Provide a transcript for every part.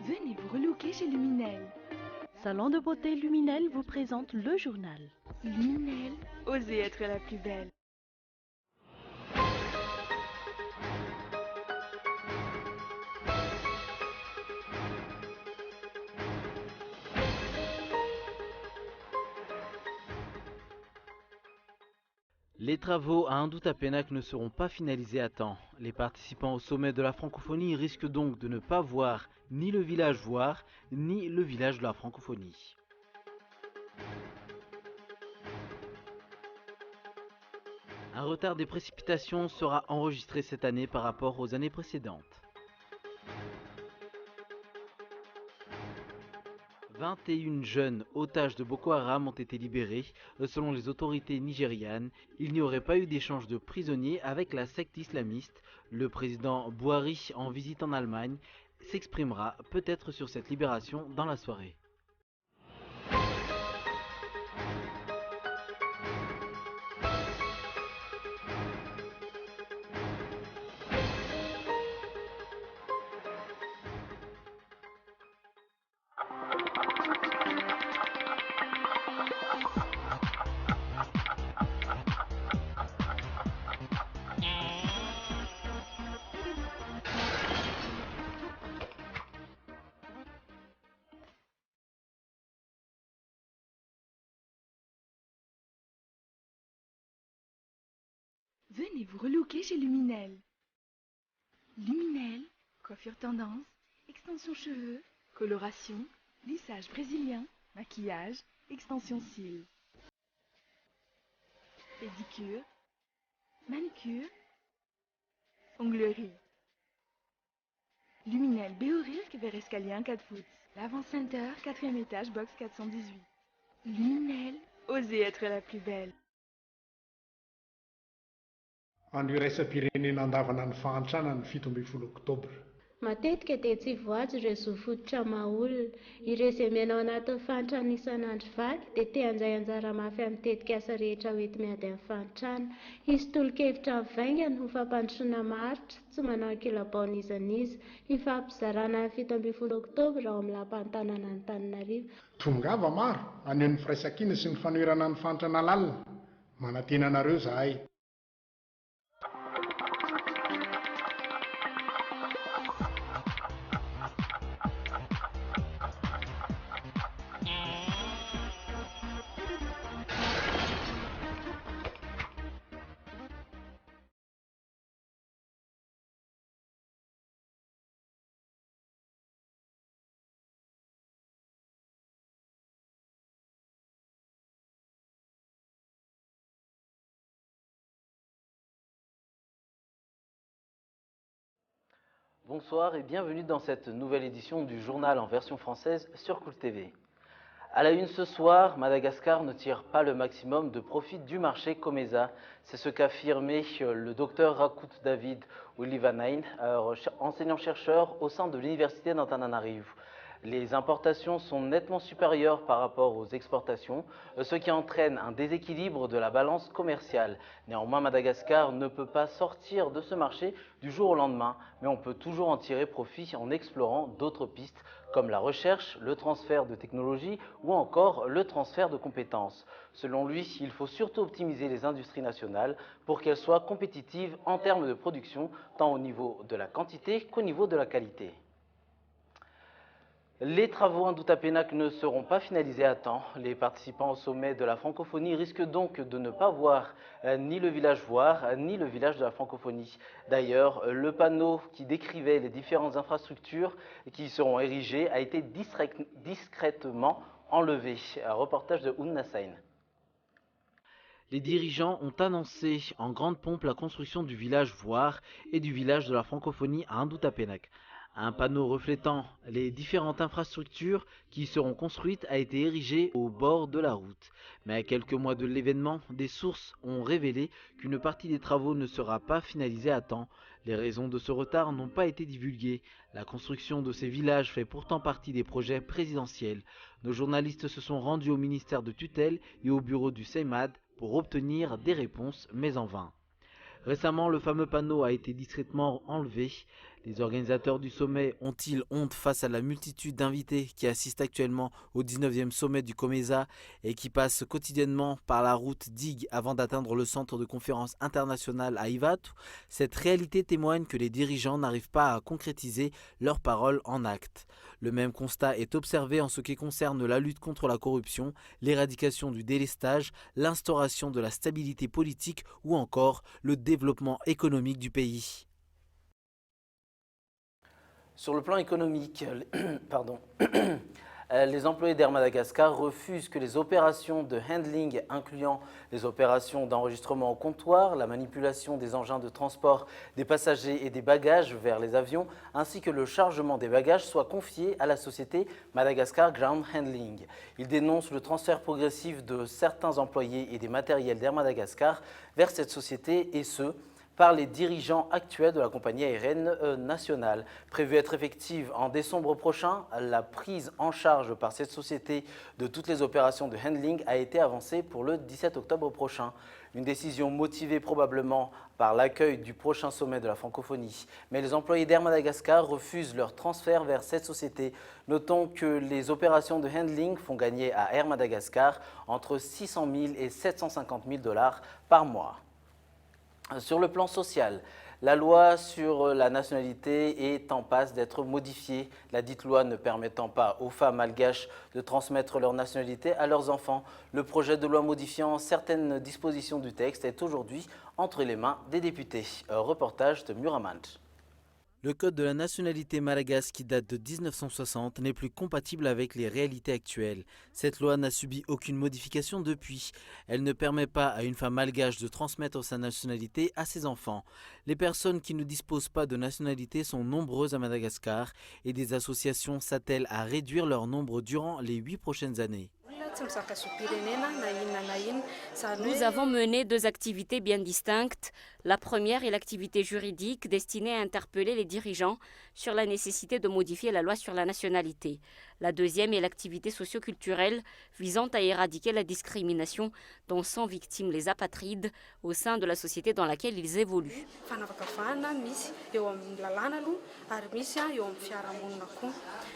Venez vous relooker chez Luminel. Salon de beauté Luminel vous présente le journal. Luminel, osez être la plus belle. Les travaux à N'Doute-à-Pénac ne seront pas finalisés à temps. Les participants au sommet de la francophonie risquent donc de ne pas voir ni le village voir, ni le village de la francophonie. Un retard des précipitations sera enregistré cette année par rapport aux années précédentes. 21 jeunes otages de Boko Haram ont été libérés. Selon les autorités nigérianes, il n'y aurait pas eu d'échange de prisonniers avec la secte islamiste. Le président Buhari, en visite en Allemagne, s'exprimera peut-être sur cette libération dans la soirée. Venez vous relooker chez Luminel. Luminel, coiffure tendance, extension cheveux, coloration, lissage brésilien, maquillage, extension cils. Pédicure, manucure, onglerie. Luminel Béorisque vers escalier 1 4 foot. L'Avant Center, 4e étage, box 418. Luminel, osez être la plus belle. Andro iraisam-pirenena andavana ny fahantrana ny 17 oktobra. Matetika dia tsy voajo ireo zofototra maha-olona. Ireo izay miainao anatin'ny fahantrana isan'andro vaky dia te hanjay anjara mafy amin'ny tetikasa rehetra hoety miady amin'ny fahantrana. Hisy tolo-kevitra mivaingana ho fampandrosoana maharitra, tsy manao ankila-baona izaniza. Hifampizarana ny 17 oktobra ao amin'ny lapan'ny tanàna Antananarivo. Tongava maro aneho ny firaisan-kina sy ny fanoherana ny fahantrana lalina. Manantena anareo zahay. Bonsoir et bienvenue dans cette nouvelle édition du journal en version française sur Cool TV. À la une ce soir, Madagascar ne tire pas le maximum de profit du marché Comesa. C'est ce qu'affirmait le docteur Rakut David Willivanainen, enseignant-chercheur au sein de l'université d'Antananarivo. Les importations sont nettement supérieures par rapport aux exportations, ce qui entraîne un déséquilibre de la balance commerciale. Néanmoins, Madagascar ne peut pas sortir de ce marché du jour au lendemain, mais on peut toujours en tirer profit en explorant d'autres pistes comme la recherche, le transfert de technologies ou encore le transfert de compétences. Selon lui, il faut surtout optimiser les industries nationales pour qu'elles soient compétitives en termes de production, tant au niveau de la quantité qu'au niveau de la qualité. Les travaux à N'Doute-à-Pénac ne seront pas finalisés à temps. Les participants au sommet de la francophonie risquent donc de ne pas voir ni le village voir, ni le village de la francophonie. D'ailleurs, le panneau qui décrivait les différentes infrastructures qui y seront érigées a été discrètement enlevé. Un reportage de Ounassain. Les dirigeants ont annoncé en grande pompe la construction du village voir et du village de la francophonie à N'Doute-à-Pénac. Un panneau reflétant les différentes infrastructures qui seront construites a été érigé au bord de la route. Mais à quelques mois de l'événement, des sources ont révélé qu'une partie des travaux ne sera pas finalisée à temps. Les raisons de ce retard n'ont pas été divulguées. La construction de ces villages fait pourtant partie des projets présidentiels. Nos journalistes se sont rendus au ministère de tutelle et au bureau du CEMAD pour obtenir des réponses, mais en vain. Récemment, le fameux panneau a été discrètement enlevé. Les organisateurs du sommet ont-ils honte face à la multitude d'invités qui assistent actuellement au 19e sommet du COMESA et qui passent quotidiennement par la route Digue avant d'atteindre le centre de conférence international à Ivatu? Cette réalité témoigne que les dirigeants n'arrivent pas à concrétiser leurs paroles en actes. Le même constat est observé en ce qui concerne la lutte contre la corruption, l'éradication du délestage, l'instauration de la stabilité politique ou encore le développement économique du pays. Sur le plan économique, les employés d'Air Madagascar refusent que les opérations de handling, incluant les opérations d'enregistrement au comptoir, la manipulation des engins de transport des passagers et des bagages vers les avions, ainsi que le chargement des bagages, soient confiés à la société Madagascar Ground Handling. Ils dénoncent le transfert progressif de certains employés et des matériels d'Air Madagascar vers cette société, et ce, par les dirigeants actuels de la compagnie aérienne nationale. Prévue être effective en décembre prochain, la prise en charge par cette société de toutes les opérations de handling a été avancée pour le 17 octobre prochain. Une décision motivée probablement par l'accueil du prochain sommet de la francophonie. Mais les employés d'Air Madagascar refusent leur transfert vers cette société. Notons que les opérations de handling font gagner à Air Madagascar entre 600 000 et 750 000 $ par mois. Sur le plan social, la loi sur la nationalité est en passe d'être modifiée. La dite loi ne permettant pas aux femmes malgaches de transmettre leur nationalité à leurs enfants. Le projet de loi modifiant certaines dispositions du texte est aujourd'hui entre les mains des députés. Reportage de Muramant. Le code de la nationalité malagasy qui date de 1960 n'est plus compatible avec les réalités actuelles. Cette loi n'a subi aucune modification depuis. Elle ne permet pas à une femme malgache de transmettre sa nationalité à ses enfants. Les personnes qui ne disposent pas de nationalité sont nombreuses à Madagascar et des associations s'attellent à réduire leur nombre durant les 8 prochaines années. Nous avons mené 2 activités bien distinctes. La première est l'activité juridique destinée à interpeller les dirigeants sur la nécessité de modifier la loi sur la nationalité. La deuxième est l'activité socio-culturelle visant à éradiquer la discrimination dont sont victimes les apatrides au sein de la société dans laquelle ils évoluent.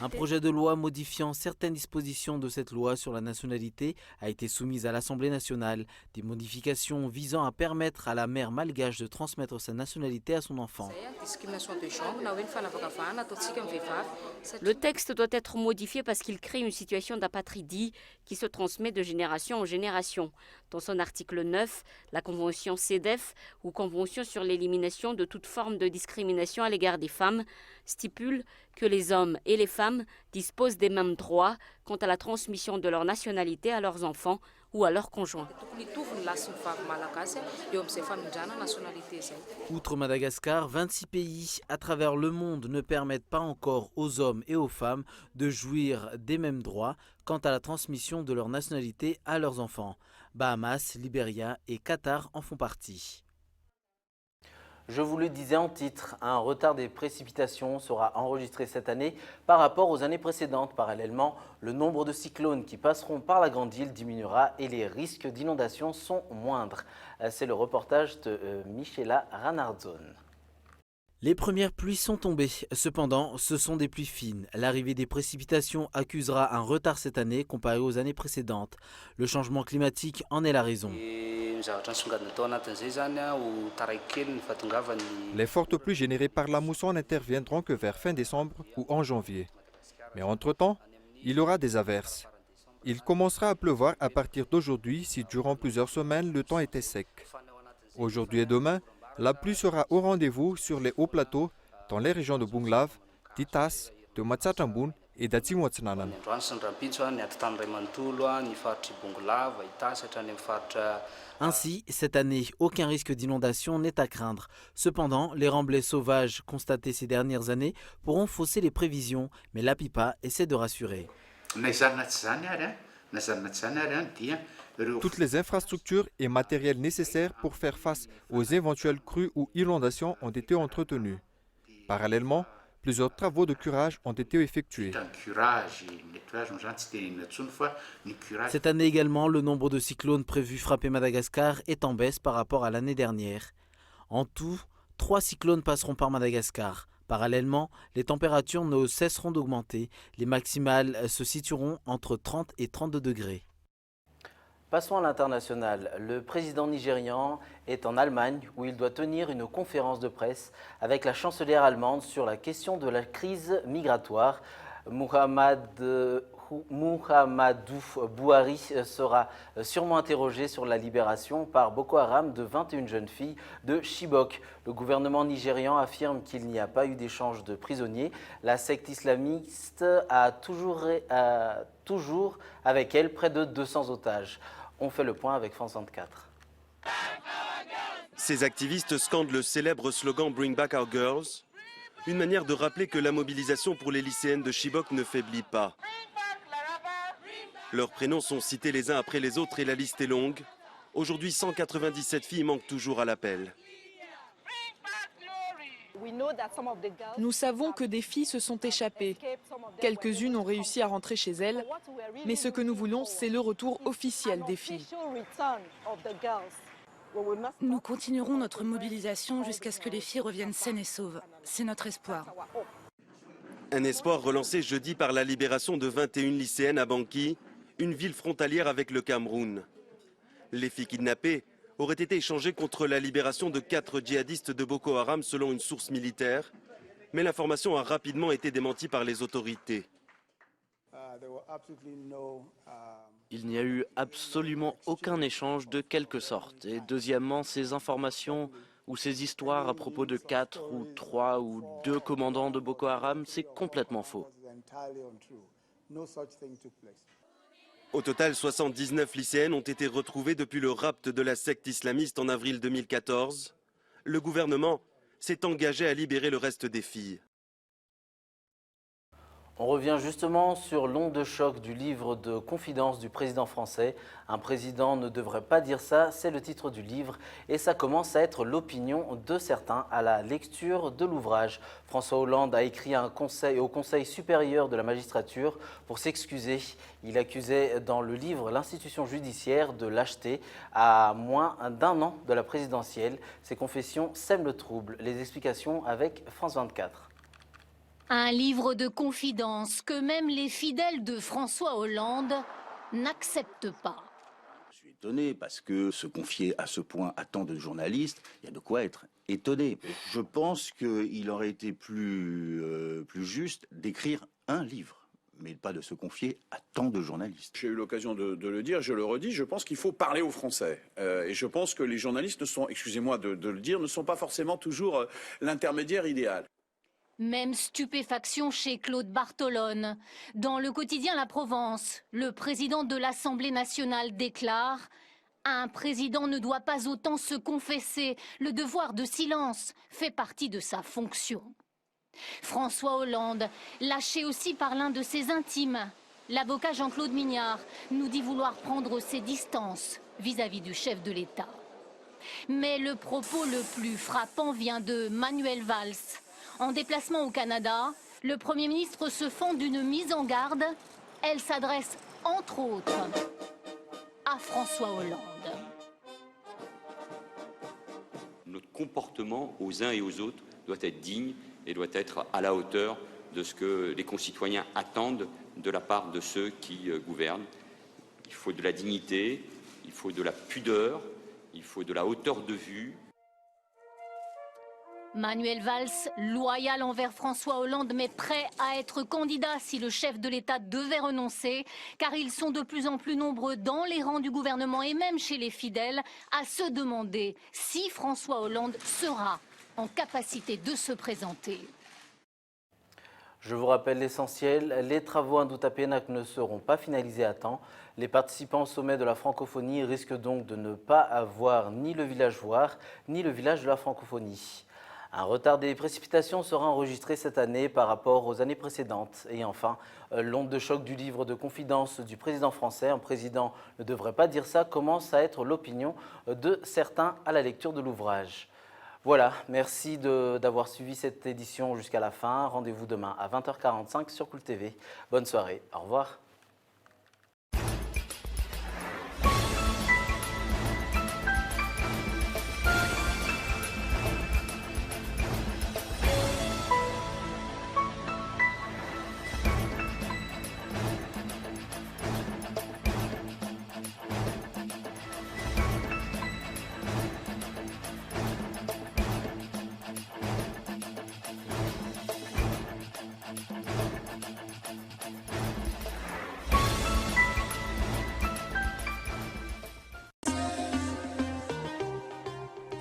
Un projet de loi modifiant certaines dispositions de cette loi sur la nationalité a été soumis à l'Assemblée nationale. Des modifications visant à permettre à la mère malgache de transmettre sa nationalité à son enfant. Le texte doit être modifié parce qu'il crée une situation d'apatridie qui se transmet de génération en génération. Dans son article 9, la convention CEDEF, ou convention sur l'élimination de toute forme de discrimination à l'égard des femmes, stipule que les hommes et les femmes disposent des mêmes droits quant à la transmission de leur nationalité à leurs enfants ou à leurs conjoints. Outre Madagascar, 26 pays à travers le monde ne permettent pas encore aux hommes et aux femmes de jouir des mêmes droits quant à la transmission de leur nationalité à leurs enfants. Bahamas, Libéria et Qatar en font partie. Je vous le disais en titre, un retard des précipitations sera enregistré cette année par rapport aux années précédentes. Parallèlement, le nombre de cyclones qui passeront par la Grande Île diminuera et les risques d'inondation sont moindres. C'est le reportage de Michela Ranardzone. Les premières pluies sont tombées. Cependant, ce sont des pluies fines. L'arrivée des précipitations accusera un retard cette année comparé aux années précédentes. Le changement climatique en est la raison. Les fortes pluies générées par la mousson n'interviendront que vers fin décembre ou en janvier. Mais entre-temps, il y aura des averses. Il commencera à pleuvoir à partir d'aujourd'hui si durant plusieurs semaines le temps était sec. Aujourd'hui et demain, la pluie sera au rendez-vous sur les hauts plateaux dans les régions de Bunglav, d'Itas, de Matsatambun et d'Atsimotsnanan. Ainsi, cette année, aucun risque d'inondation n'est à craindre. Cependant, les remblais sauvages constatés ces dernières années pourront fausser les prévisions, mais l'APIPA essaie de rassurer. Toutes les infrastructures et matériels nécessaires pour faire face aux éventuelles crues ou inondations ont été entretenus. Parallèlement, plusieurs travaux de curage ont été effectués. Cette année également, le nombre de cyclones prévus frapper Madagascar est en baisse par rapport à l'année dernière. En tout, 3 cyclones passeront par Madagascar. Parallèlement, les températures ne cesseront d'augmenter. Les maximales se situeront entre 30 et 32 degrés. Passons à l'international. Le président nigérian est en Allemagne où il doit tenir une conférence de presse avec la chancelière allemande sur la question de la crise migratoire. Muhammadu Buhari sera sûrement interrogé sur la libération par Boko Haram de 21 jeunes filles de Chibok. Le gouvernement nigérian affirme qu'il n'y a pas eu d'échange de prisonniers. La secte islamiste a toujours avec elle près de 200 otages. On fait le point avec France 24. Ces activistes scandent le célèbre slogan « Bring back our girls », une manière de rappeler que la mobilisation pour les lycéennes de Chibok ne faiblit pas. Leurs prénoms sont cités les uns après les autres et la liste est longue. Aujourd'hui, 197 filles manquent toujours à l'appel. Nous savons que des filles se sont échappées. Quelques-unes ont réussi à rentrer chez elles. Mais ce que nous voulons, c'est le retour officiel des filles. Nous continuerons notre mobilisation jusqu'à ce que les filles reviennent saines et sauves. C'est notre espoir. Un espoir relancé jeudi par la libération de 21 lycéennes à Banki, une ville frontalière avec le Cameroun. Les filles kidnappées auraient été échangées contre la libération de 4 djihadistes de Boko Haram selon une source militaire. Mais l'information a rapidement été démentie par les autorités. Il n'y a eu absolument aucun échange de quelque sorte. Et deuxièmement, ces informations ou ces histoires à propos de 4 ou 3 ou 2 commandants de Boko Haram, c'est complètement faux. Au total, 79 lycéennes ont été retrouvées depuis le rapt de la secte islamiste en avril 2014. Le gouvernement s'est engagé à libérer le reste des filles. On revient justement sur l'onde de choc du livre de confidence du président français. Un président ne devrait pas dire ça, c'est le titre du livre. Et ça commence à être l'opinion de certains à la lecture de l'ouvrage. François Hollande a écrit au Conseil supérieur de la magistrature pour s'excuser. Il accusait dans le livre l'institution judiciaire de lâcheté à moins d'1 an de la présidentielle. Ces confessions sèment le trouble. Les explications avec France 24. Un livre de confidence que même les fidèles de François Hollande n'acceptent pas. Je suis étonné parce que se confier à ce point à tant de journalistes, il y a de quoi être étonné. Je pense qu'il aurait été plus juste d'écrire un livre, mais pas de se confier à tant de journalistes. J'ai eu l'occasion de le dire, je le redis, je pense qu'il faut parler aux Français. Et je pense que les journalistes ne sont, excusez-moi de le dire, ne sont pas forcément toujours l'intermédiaire idéal. Même stupéfaction chez Claude Bartolone. Dans le quotidien La Provence, le président de l'Assemblée nationale déclare « Un président ne doit pas autant se confesser, le devoir de silence fait partie de sa fonction ». François Hollande, lâché aussi par l'un de ses intimes, l'avocat Jean-Claude Mignard, nous dit vouloir prendre ses distances vis-à-vis du chef de l'État. Mais le propos le plus frappant vient de Manuel Valls. En déplacement au Canada, le Premier ministre se fend d'une mise en garde. Elle s'adresse, entre autres, à François Hollande. Notre comportement aux uns et aux autres doit être digne et doit être à la hauteur de ce que les concitoyens attendent de la part de ceux qui gouvernent. Il faut de la dignité, il faut de la pudeur, il faut de la hauteur de vue. Manuel Valls, loyal envers François Hollande, mais prêt à être candidat si le chef de l'État devait renoncer, car ils sont de plus en plus nombreux dans les rangs du gouvernement et même chez les fidèles à se demander si François Hollande sera en capacité de se présenter. Je vous rappelle l'essentiel, les travaux à Ndoutapénac ne seront pas finalisés à temps. Les participants au sommet de la francophonie risquent donc de ne pas avoir ni le village Voir, ni le village de la francophonie. Un retard des précipitations sera enregistré cette année par rapport aux années précédentes. Et enfin, l'onde de choc du livre de confidence du président français, un président ne devrait pas dire ça, commence à être l'opinion de certains à la lecture de l'ouvrage. Voilà, merci d'avoir suivi cette édition jusqu'à la fin. Rendez-vous demain à 20h45 sur Cool TV. Bonne soirée, au revoir.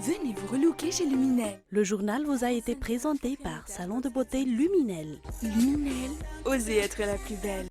Venez vous relooker chez Luminel. Le journal vous a été présenté par Salon de beauté Luminel. Luminel, osez être la plus belle.